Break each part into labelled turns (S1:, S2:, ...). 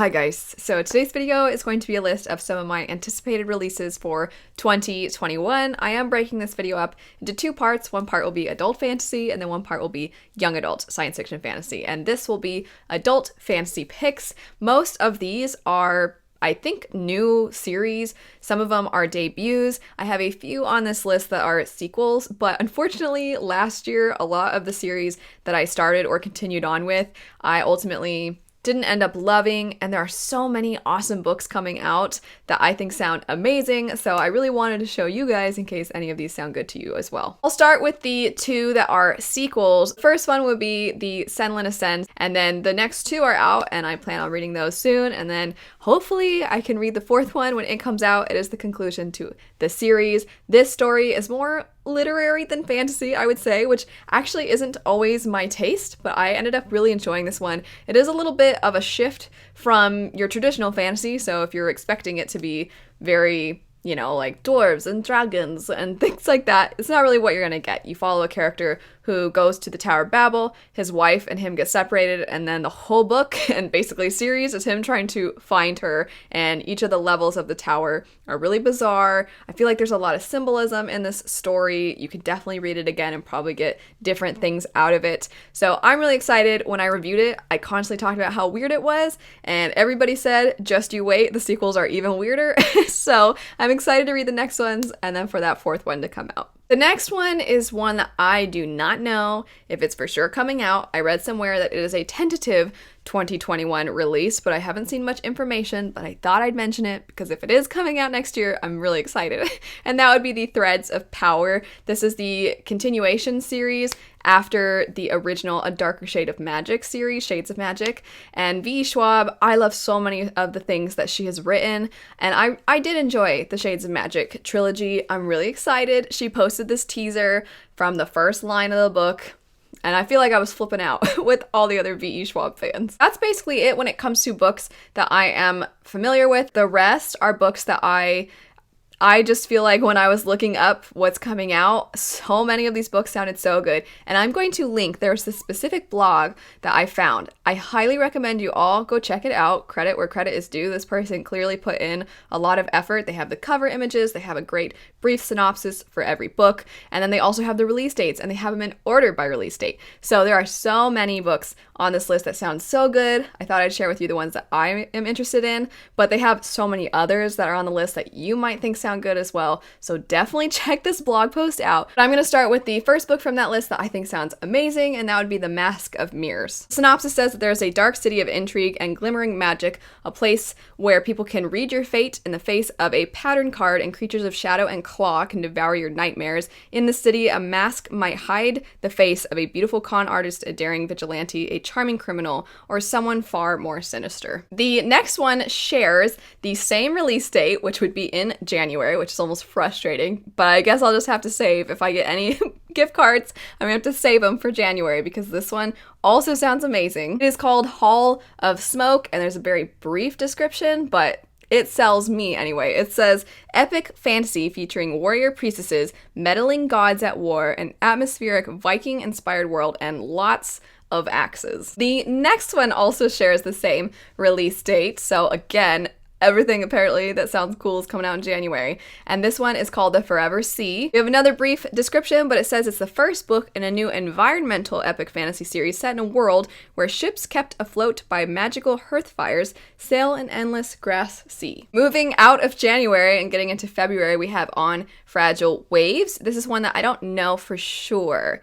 S1: Hi guys, so today's video is going to be a list of some of my anticipated releases for 2021. I am breaking this video up into two parts. One part will be adult fantasy and then one part will be young adult science fiction fantasy. And this will be adult fantasy picks. Most of these are, I think, new series. Some of them are debuts. I have a few on this list that are sequels, but unfortunately last year a lot of the series that I started or continued on with, I ultimately didn't end up loving, and there are so many awesome books coming out that I think sound amazing, so I really wanted to show you guys in case any of these sound good to you as well. I'll start with the two that are sequels. First one would be the Senlin Ascends, and then the next two are out, and I plan on reading those soon, and then hopefully I can read the fourth one when it comes out. It is the conclusion to the series. This story is more literary than fantasy, I would say, which actually isn't always my taste, but I ended up really enjoying this one. It is a little bit of a shift from your traditional fantasy, so if you're expecting it to be very, you know, like dwarves and dragons and things like that, it's not really what you're gonna get. You follow a character who goes to the Tower of Babel, his wife and him get separated, and then the whole book and basically series is him trying to find her, and each of the levels of the tower are really bizarre. I feel like there's a lot of symbolism in this story. You could definitely read it again and probably get different things out of it. So I'm really excited. When I reviewed it, I constantly talked about how weird it was, and everybody said, just you wait, the sequels are even weirder. So I'm excited to read the next ones and then for that fourth one to come out. The next one is one that I do not know if it's for sure coming out. I read somewhere that it is a tentative 2021 release, but I haven't seen much information, but I thought I'd mention it because if it is coming out next year, I'm really excited. And that would be the Threads of Power. This is the continuation series after the original A Darker Shade of Magic series, Shades of Magic. And V. Schwab, I love so many of the things that she has written, and I did enjoy the Shades of Magic trilogy. I'm really excited. She posted this teaser from the first line of the book, and I feel like I was flipping out with all the other V.E. Schwab fans. That's basically it when it comes to books that I am familiar with. The rest are books that I just feel like when I was looking up what's coming out, so many of these books sounded so good. And I'm going to link, there's this specific blog that I found. I highly recommend you all go check it out. Credit where credit is due. This person clearly put in a lot of effort. They have the cover images, they have a great brief synopsis for every book, and then they also have the release dates, and they have them in order by release date. So there are so many books on this list that sound so good. I thought I'd share with you the ones that I am interested in, but they have so many others that are on the list that you might think sound good as well. So definitely check this blog post out. But I'm going to start with the first book from that list that I think sounds amazing, and that would be The Mask of Mirrors. The synopsis says that there's a dark city of intrigue and glimmering magic, a place where people can read your fate in the face of a pattern card, and creatures of shadow and claw can devour your nightmares. In the city, a mask might hide the face of a beautiful con artist, a daring vigilante, a charming criminal, or someone far more sinister. The next one shares the same release date, which would be in January, which is almost frustrating, but I guess I'll just have to save. If I get any gift cards, I'm gonna have to save them for January because this one also sounds amazing. It is called Hall of Smoke, and there's a very brief description, but it sells me anyway. It says, epic fantasy featuring warrior priestesses, meddling gods at war, an atmospheric Viking-inspired world, and lots of axes. The next one also shares the same release date, so again, everything apparently that sounds cool is coming out in January. And this one is called The Forever Sea. We have another brief description, but it says it's the first book in a new environmental epic fantasy series set in a world where ships kept afloat by magical hearth fires sail an endless grass sea. Moving out of January and getting into February, we have On Fragile Waves. This is one that I don't know for sure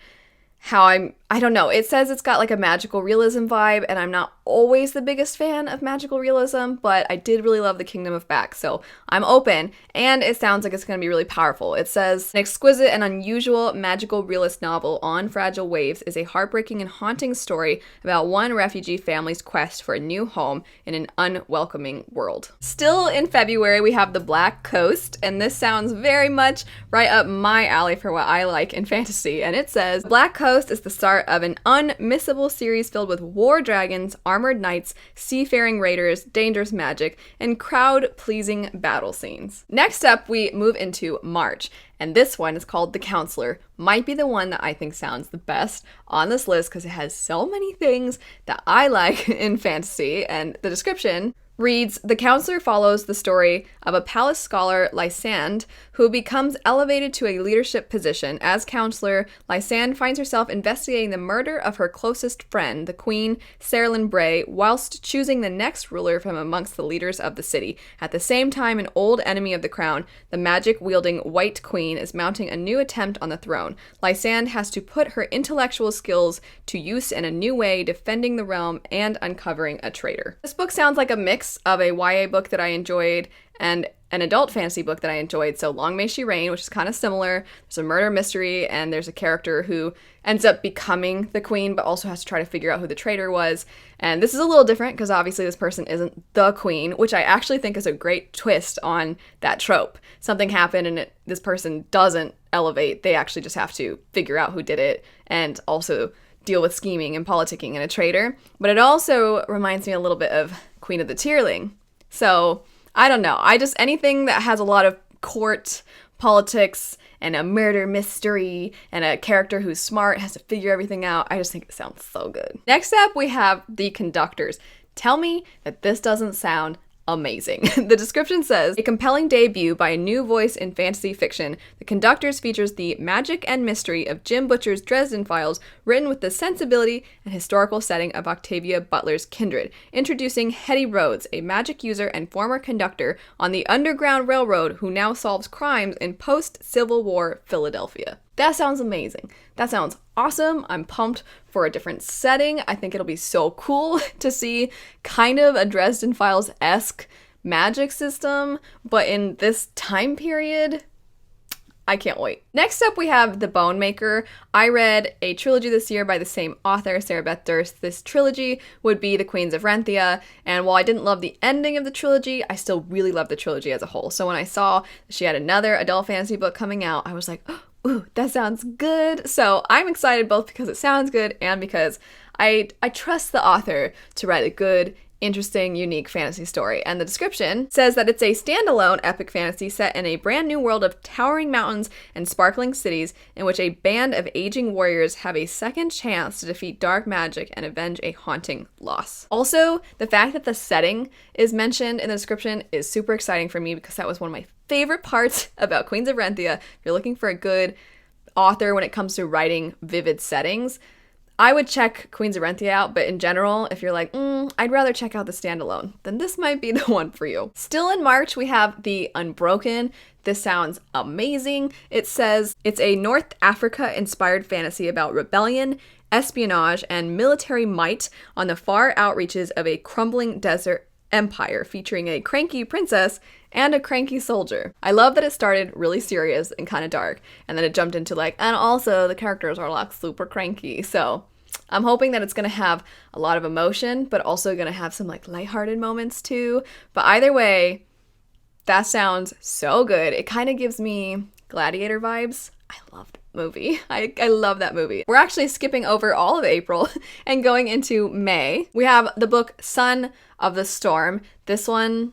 S1: I don't know. It says it's got like a magical realism vibe, and I'm not always the biggest fan of magical realism, but I did really love The Kingdom of Back, so I'm open, and it sounds like it's going to be really powerful. It says, an exquisite and unusual magical realist novel, On Fragile Waves, is a heartbreaking and haunting story about one refugee family's quest for a new home in an unwelcoming world. Still in February, we have The Black Coast, and this sounds very much right up my alley for what I like in fantasy, and it says, Black Coast is the start of an unmissable series filled with war dragons, armored knights, seafaring raiders, dangerous magic, and crowd-pleasing battle scenes. Next up, we move into March, and this one is called The Counselor. Might be the one that I think sounds the best on this list because it has so many things that I like in fantasy, and the description reads, the counselor follows the story of a palace scholar, Lysand, who becomes elevated to a leadership position. As counselor, Lysand finds herself investigating the murder of her closest friend, the queen, Serlin Bray, whilst choosing the next ruler from amongst the leaders of the city. At the same time, an old enemy of the crown, the magic-wielding White Queen, is mounting a new attempt on the throne. Lysand has to put her intellectual skills to use in a new way, defending the realm and uncovering a traitor. This book sounds like a mix of a YA book that I enjoyed and an adult fantasy book that I enjoyed. So Long May She Reign, which is kind of similar. There's a murder mystery and there's a character who ends up becoming the queen but also has to try to figure out who the traitor was. And this is a little different because obviously this person isn't the queen, which I actually think is a great twist on that trope. Something happened and this person doesn't elevate. They actually just have to figure out who did it and also deal with scheming and politicking and a traitor. But it also reminds me a little bit of Queen of the Tierling. So I don't know. Anything that has a lot of court politics and a murder mystery and a character who's smart, has to figure everything out, I just think it sounds so good. Next up, we have The Conductors. Tell me that this doesn't sound amazing. The description says, a compelling debut by a new voice in fantasy fiction. The Conductors features the magic and mystery of Jim Butcher's Dresden Files, written with the sensibility and historical setting of Octavia Butler's Kindred. Introducing Hetty Rhodes, a magic user and former conductor on the Underground Railroad who now solves crimes in post-Civil War Philadelphia. That sounds amazing. That sounds awesome. I'm pumped for a different setting. I think it'll be so cool to see kind of a Dresden Files-esque magic system, but in this time period. I can't wait. Next up, we have The Bone Maker. I read a trilogy this year by the same author, Sarah Beth Durst. This trilogy would be The Queens of Renthia, and while I didn't love the ending of the trilogy, I still really loved the trilogy as a whole. So when I saw she had another adult fantasy book coming out, I was like, ooh, that sounds good. So I'm excited both because it sounds good and because I trust the author to write a good, interesting, unique fantasy story. And the description says that it's a standalone epic fantasy set in a brand new world of towering mountains and sparkling cities in which a band of aging warriors have a second chance to defeat dark magic and avenge a haunting loss. Also, the fact that the setting is mentioned in the description is super exciting for me because that was one of my favorite parts about Queens of Renthia. If you're looking for a good author when it comes to writing vivid settings, I would check Queens of Renthia out, but in general, if you're like, I'd rather check out the standalone, then this might be the one for you. Still in March, we have the Unbroken. This sounds amazing. It says it's a North Africa-inspired fantasy about rebellion, espionage, and military might on the far outreaches of a crumbling desert empire, featuring a cranky princess and a cranky soldier. I love that it started really serious and kind of dark, and then it jumped into and also the characters are super cranky. So I'm hoping that it's gonna have a lot of emotion, but also gonna have some lighthearted moments too. But either way, that sounds so good. It kind of gives me Gladiator vibes. I love that movie. I love that movie. We're actually skipping over all of April and going into May. We have the book Son of the Storm. This one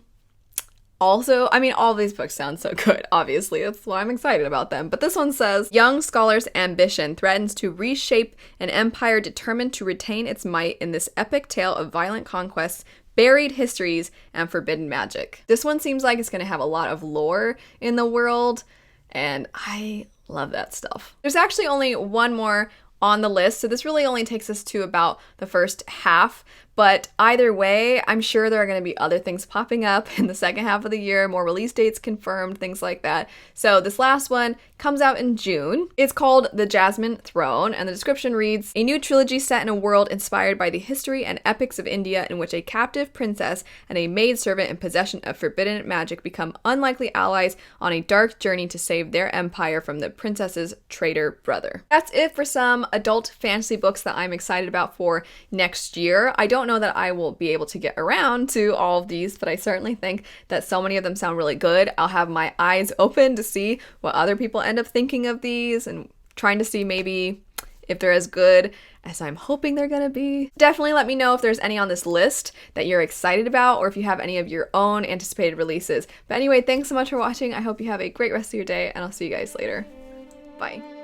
S1: also, all of these books sound so good, obviously. That's why I'm excited about them. But this one says, young scholar's ambition threatens to reshape an empire determined to retain its might in this epic tale of violent conquests, buried histories, and forbidden magic. This one seems like it's going to have a lot of lore in the world, and I love that stuff. There's actually only one more on the list, so this really only takes us to about the first half, but either way, I'm sure there are going to be other things popping up in the second half of the year, more release dates confirmed, things like that. So this last one comes out in June. It's called The Jasmine Throne, and the description reads, a new trilogy set in a world inspired by the history and epics of India in which a captive princess and a maidservant in possession of forbidden magic become unlikely allies on a dark journey to save their empire from the princess's traitor brother. That's it for some adult fantasy books that I'm excited about for next year. I don't know that I will be able to get around to all of these, but I certainly think that so many of them sound really good. I'll have my eyes open to see what other people end up thinking of these and trying to see maybe if they're as good as I'm hoping they're gonna be. Definitely let me know if there's any on this list that you're excited about or if you have any of your own anticipated releases. But anyway, thanks so much for watching. I hope you have a great rest of your day and I'll see you guys later. Bye.